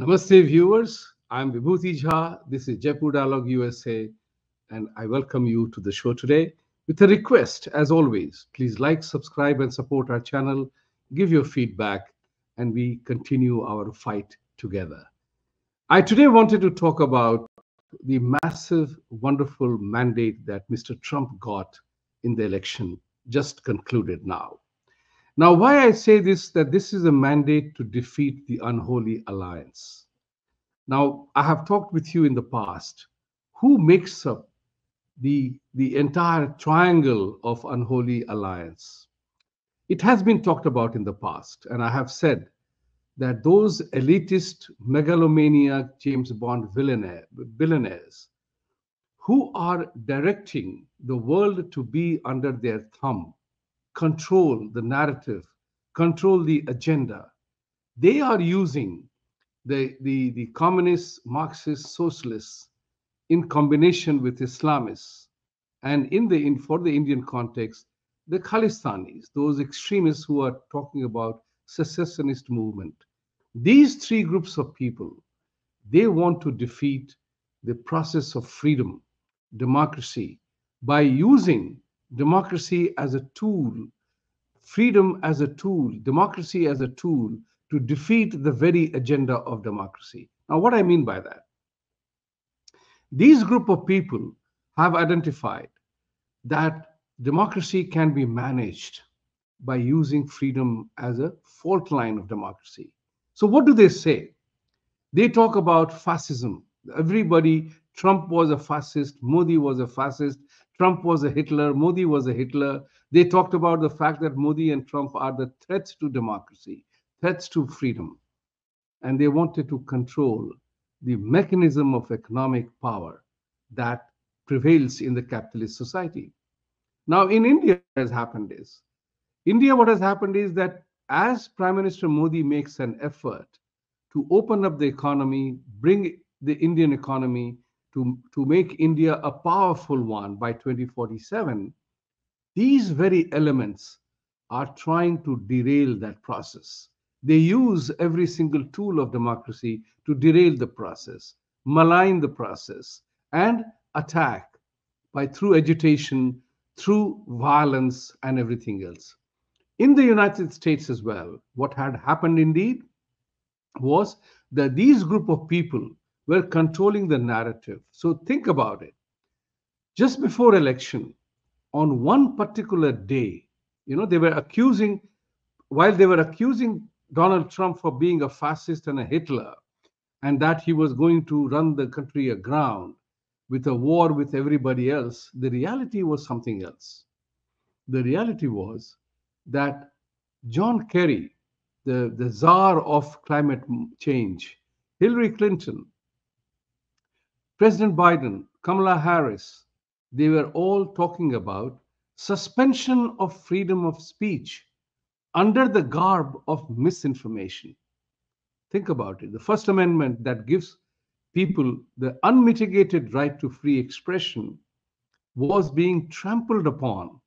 Namaste, viewers. I'm Vibhuti Jha. This is Jaipur Dialogue USA, and I welcome you to the show today with a request, as always. Please like, subscribe, and support our channel. Give your feedback, and we continue our fight together. I today wanted to talk about the massive, wonderful mandate that Mr. Trump got in the election just concluded now. Now, why I say this, that this is a mandate to defeat the Unholy Alliance. Now, I have talked with you in the past. Who makes up the entire triangle of Unholy Alliance? It has been talked about in the past, and I have said that those elitist, megalomaniac James Bond billionaires who are directing the world to be under their thumb, control the narrative, control the agenda, they are using the communists, Marxists, socialists in combination with Islamists, and for the Indian context, the Khalistanis, those extremists who are talking about secessionist movement. These three groups of people, they want to defeat the process of freedom, democracy, by using democracy as a tool, freedom as a tool, democracy as a tool to defeat the very agenda of democracy. Now, what I mean by that, these group of people have identified that democracy can be managed by using freedom as a fault line of democracy. So, what do they say? They talk about fascism. Everybody, Trump was a fascist, Modi was a fascist, Trump was a Hitler, Modi was a Hitler. They talked about the fact that Modi and Trump are the threats to democracy, threats to freedom. And they wanted to control the mechanism of economic power that prevails in the capitalist society. Now, in India, what has happened is that as Prime Minister Modi makes an effort to open up the economy, bring the Indian economy to make India a powerful one by 2047, these very elements are trying to derail that process. They use every single tool of democracy to derail the process, malign the process, and attack through agitation, through violence, and everything else. In the United States as well, what had happened indeed was that these group of people were controlling the narrative. So think about it. Just before election, on one particular day, they were while they were accusing Donald Trump for being a fascist and a Hitler, and that he was going to run the country aground with a war with everybody else, the reality was something else. The reality was that John Kerry, the czar of climate change, Hillary Clinton, President Biden, Kamala Harris, they were all talking about suspension of freedom of speech under the garb of misinformation. Think about it. The First Amendment that gives people the unmitigated right to free expression was being trampled upon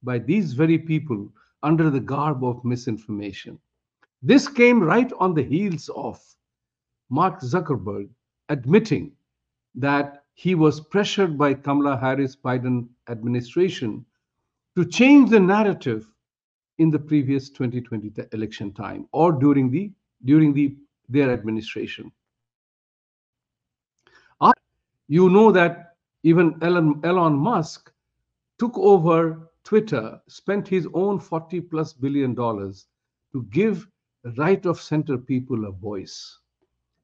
by these very people under the garb of misinformation. This came right on the heels of Mark Zuckerberg admitting that he was pressured by Kamala Harris Biden administration to change the narrative in the previous 2020 election time or during their administration. You know that even Elon Musk took over Twitter, spent his own $40+ billion to give right of center people a voice.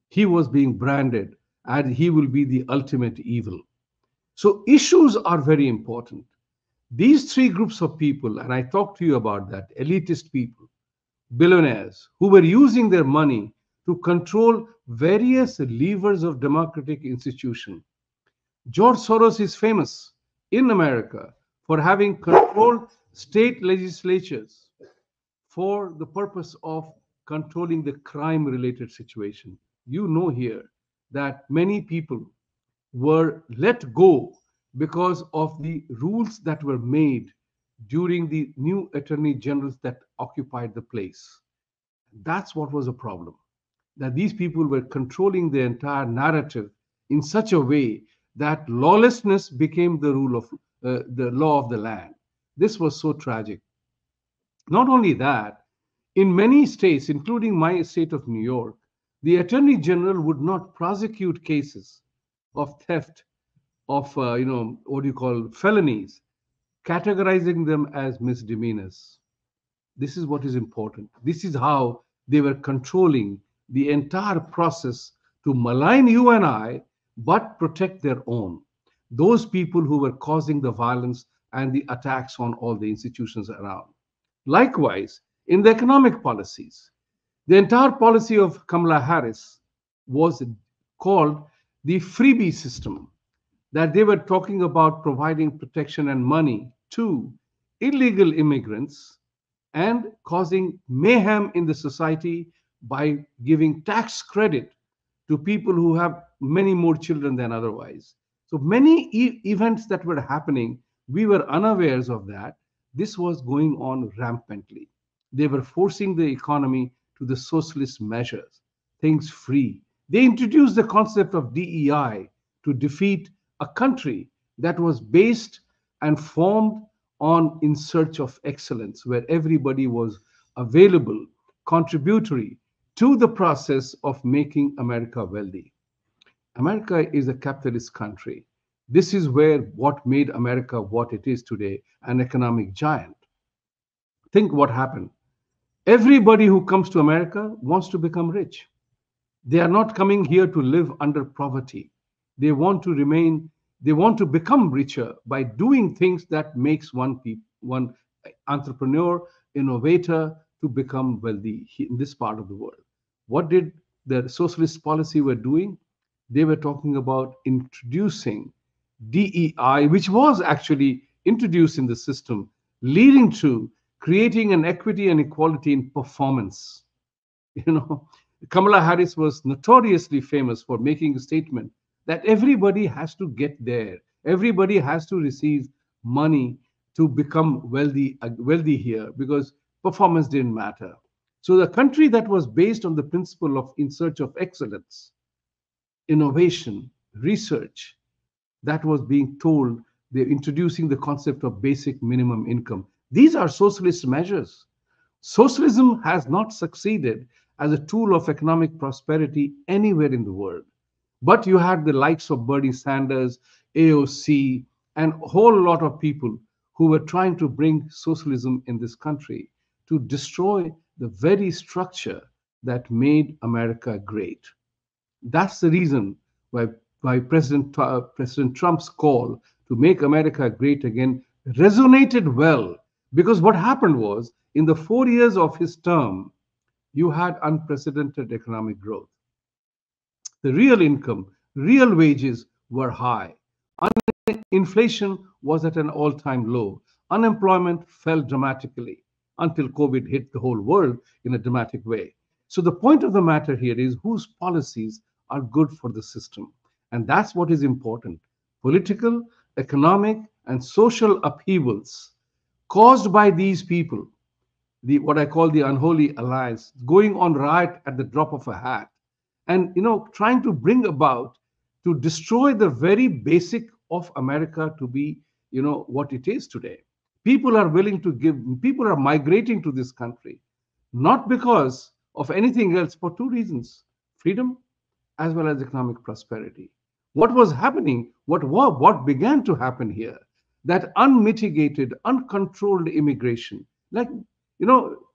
He was being branded and he will be the ultimate evil. So issues are very important. These three groups of people, and I talked to you about that, elitist people, billionaires who were using their money to control various levers of democratic institution. George Soros is famous in America for having controlled state legislatures for the purpose of controlling the crime related situation. You know here that many people were let go because of the rules that were made during the new attorney generals that occupied the place. That's what was a problem. that these people were controlling the entire narrative in such a way that lawlessness became the rule of the law of the land. This was so tragic. Not only that, in many states, including my state of New York, the Attorney General would not prosecute cases of theft, of what do you call felonies, categorizing them as misdemeanors. This is what is important. This is how they were controlling the entire process to malign you and I, but protect their own. Those people who were causing the violence and the attacks on all the institutions around. Likewise, in the economic policies, the entire policy of Kamala Harris was called the freebie system, that they were talking about providing protection and money to illegal immigrants and causing mayhem in the society by giving tax credit to people who have many more children than otherwise. So many events that were happening, we were unawares of that. This was going on rampantly. They were forcing the economy to the socialist measures, things free. They introduced the concept of DEI to defeat a country that was based and formed on in search of excellence, where everybody was available, contributory to the process of making America wealthy. America is a capitalist country. This is where what made America what it is today, an economic giant. Think what happened. Everybody who comes to America wants to become rich. They are not coming here to live under poverty. They want to remain, they want to become richer by doing things that makes one entrepreneur, innovator to become wealthy in this part of the world. What did the socialist policy were doing? They were talking about introducing DEI, which was actually introduced in the system, leading to creating an equity and equality in performance. You know, Kamala Harris was notoriously famous for making a statement that everybody has to get there. Everybody has to receive money to become wealthy here because performance didn't matter. So the country that was based on the principle of in search of excellence, innovation, research, that was being told, they're introducing the concept of basic minimum income. These are socialist measures. Socialism has not succeeded as a tool of economic prosperity anywhere in the world. But you had the likes of Bernie Sanders, AOC, and a whole lot of people who were trying to bring socialism in this country to destroy the very structure that made America great. That's the reason why President Trump's call to make America great again resonated well. Because what happened was, in the 4 years of his term, you had unprecedented economic growth. The real income, real wages were high. Inflation was at an all time low. Unemployment fell dramatically until COVID hit the whole world in a dramatic way. So, the point of the matter here is whose policies are good for the system. And that's what is important. Political, economic, and social upheavals caused by these people, what I call the Unholy Alliance, going on riot at the drop of a hat, and trying to bring about to destroy the very basic of America to be what it is today. People are willing to give. People are migrating to this country, not because of anything else, for two reasons: freedom as well as economic prosperity. What was happening? What began to happen here? That unmitigated, uncontrolled immigration, like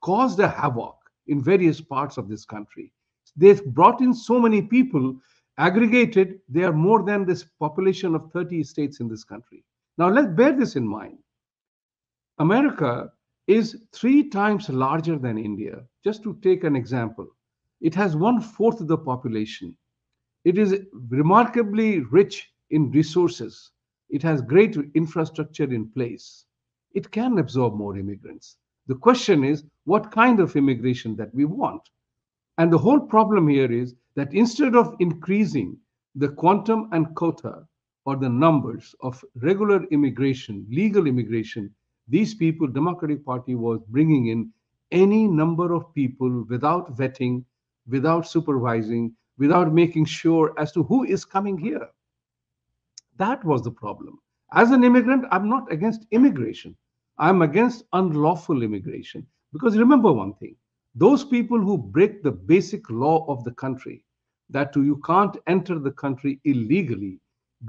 caused a havoc in various parts of this country. They've brought in so many people, aggregated, they are more than this population of 30 states in this country. Now, let's bear this in mind. America is 3 times larger than India. Just to take an example, it has 1/4 of the population. It is remarkably rich in resources. It has great infrastructure in place. It can absorb more immigrants. The question is what kind of immigration that we want. And the whole problem here is that instead of increasing the quantum and quota or the numbers of regular immigration, legal immigration, these people, Democratic Party was bringing in any number of people without vetting, without supervising, without making sure as to who is coming here. That was the problem. As an immigrant, I'm not against immigration. I'm against unlawful immigration. Because remember one thing, those people who break the basic law of the country, that you can't enter the country illegally,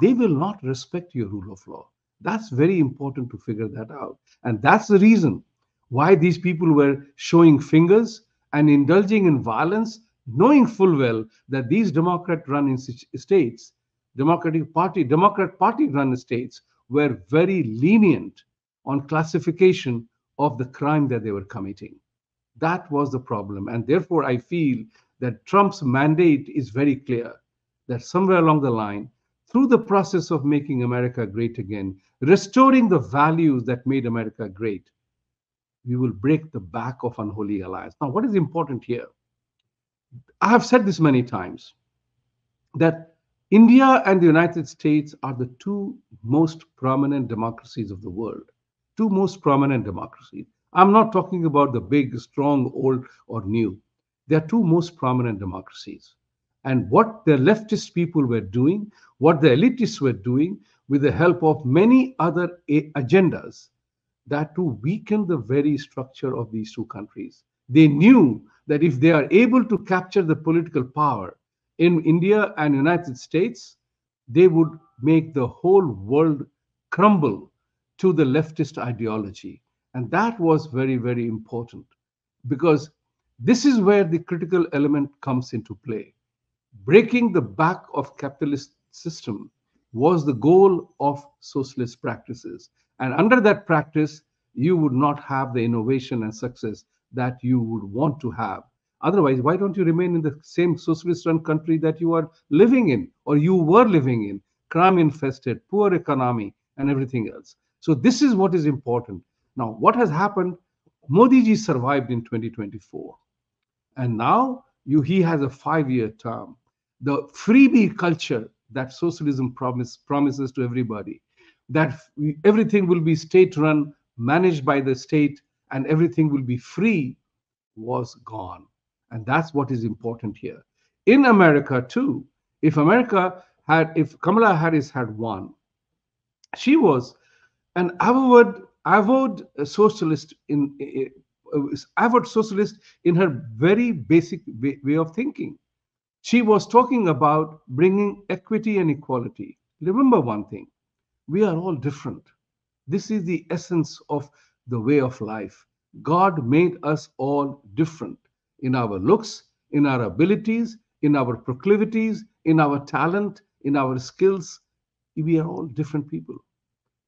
they will not respect your rule of law. That's very important to figure that out. And that's the reason why these people were showing fingers and indulging in violence, knowing full well that these Democrat run states, Democrat Party run states were very lenient on classification of the crime that they were committing. That was the problem. And therefore, I feel that Trump's mandate is very clear that somewhere along the line, through the process of making America great again, restoring the values that made America great, we will break the back of Unholy Alliance. Now, what is important here? I have said this many times that India and the United States are the two most prominent democracies of the world. Two most prominent democracies. I'm not talking about the big, strong, old, or new. They are two most prominent democracies. And what the leftist people were doing, what the elitists were doing, with the help of many other agendas, that to weaken the very structure of these two countries. They knew that if they are able to capture the political power in India and United States, they would make the whole world crumble to the leftist ideology. And that was very, very important because this is where the critical element comes into play. Breaking the back of capitalist system was the goal of socialist practices. And under that practice, you would not have the innovation and success that you would want to have. Otherwise, why don't you remain in the same socialist run country that you are living in or you were living in? Crime infested, poor economy, and everything else. So, this is what is important. Now, what has happened? Modi ji survived in 2024. And now he has a 5-year term. The freebie culture that socialism promises to everybody, that everything will be state run, managed by the state, and everything will be free, was gone. And that's what is important here. In America, too, if Kamala Harris had won, she was an avowed socialist avowed socialist in her very basic way of thinking. She was talking about bringing equity and equality. Remember one thing, we are all different. This is the essence of the way of life. God made us all different in our looks, in our abilities, in our proclivities, in our talent, in our skills. We are all different people.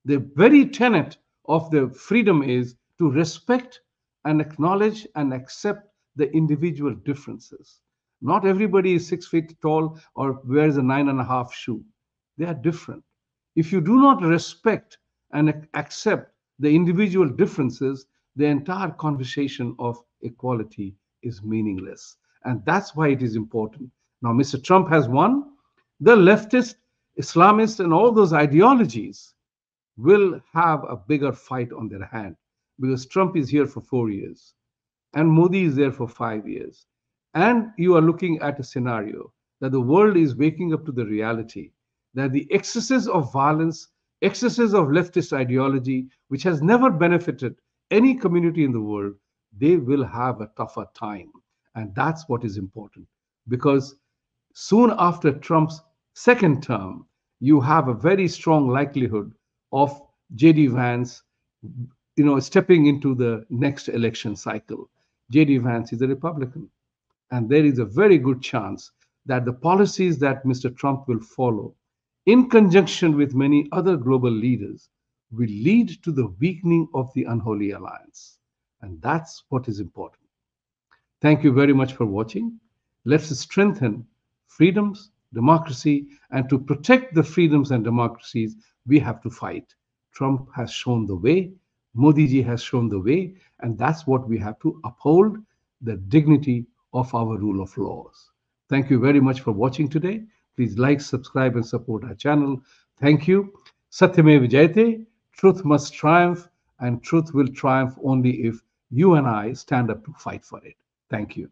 The very tenet of the freedom is to respect and acknowledge and accept the individual differences. Not everybody is 6 feet tall or wears a 9.5 shoe. They are different. If you do not respect and accept the individual differences, the entire conversation of equality is meaningless. And that's why it is important. Now, Mr. Trump has won. The leftist, Islamist, and all those ideologies will have a bigger fight on their hand because Trump is here for 4 years and Modi is there for 5 years. And you are looking at a scenario that the world is waking up to the reality that the excesses of violence, excesses of leftist ideology, which has never benefited any community in the world, they will have a tougher time. And that's what is important because soon after Trump's second term, you have a very strong likelihood of J.D. Vance, stepping into the next election cycle. J.D. Vance is a Republican, and there is a very good chance that the policies that Mr. Trump will follow, in conjunction with many other global leaders, will lead to the weakening of the Unholy Alliance. And that's what is important. Thank you very much for watching. Let's strengthen freedoms, democracy, and to protect the freedoms and democracies, we have to fight. Trump has shown the way, Modi ji has shown the way, and that's what we have to uphold, the dignity of our rule of laws. Thank you very much for watching today. Please like, subscribe, and support our channel. Thank you. Satyamev Jayate. Truth must triumph, and truth will triumph only if you and I stand up to fight for it. Thank you.